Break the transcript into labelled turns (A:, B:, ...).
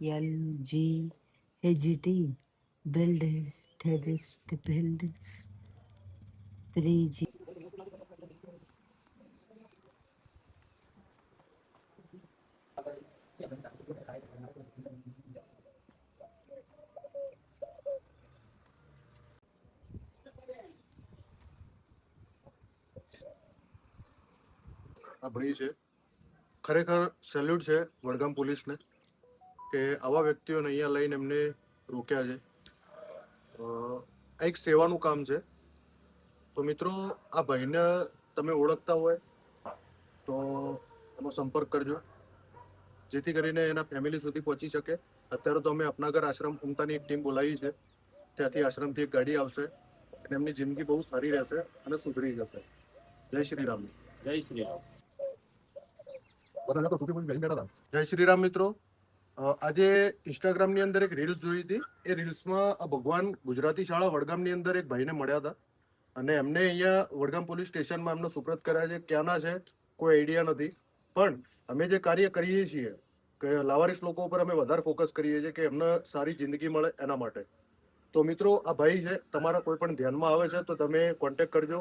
A: WELGHT builders, terrorist builders, 3G.
B: આ ભાઈ છે, ખરેખર સેલ્યુટ છે વડગામ પોલીસને કે આવા વ્યક્તિઓને અહીંયા લઈને એમને રોક્યા છે. આ એક સેવાનું કામ છે. તો મિત્રો, આ ભાઈને તમે ઓળખતા હોય તો એનો સંપર્ક કરજો, જેથી કરીને એના ફેમિલી સુધી પહોંચી શકે. અત્યારે તો અમે અપનાગર આશ્રમ ઉમતાની એક ટીમ બોલાવી છે. ત્યાંથી આશ્રમથી એક ગાડી આવશે અને એમની જિંદગી બહુ સારી રહેશે અને સુધરી જશે. જય શ્રી રામ.
C: જય શ્રી રામ.
B: જય શ્રી રામ મિત્રો. આજે ઇન્સ્ટાગ્રામની અંદર એક રીલ્સ જોઈ હતી. એ રીલ્સમાં આ ભગવાન ગુજરાતી શાળા વડગામની અંદર એક ભાઈને મળ્યા હતા અને એમને અહીંયા વડગામ પોલીસ સ્ટેશનમાં એમનો સુપ્રત કર્યા છે. ક્યાંના છે કોઈ આઈડિયા નથી, પણ અમે જે કાર્ય કરીએ છીએ કે લાવારીસ લોકો ઉપર અમે વધારે ફોકસ કરીએ છીએ કે એમને સારી જિંદગી મળે એના માટે. તો મિત્રો, આ ભાઈ છે, તમારા કોઈ પણ ધ્યાનમાં આવે છે તો તમે કોન્ટેક્ટ કરજો.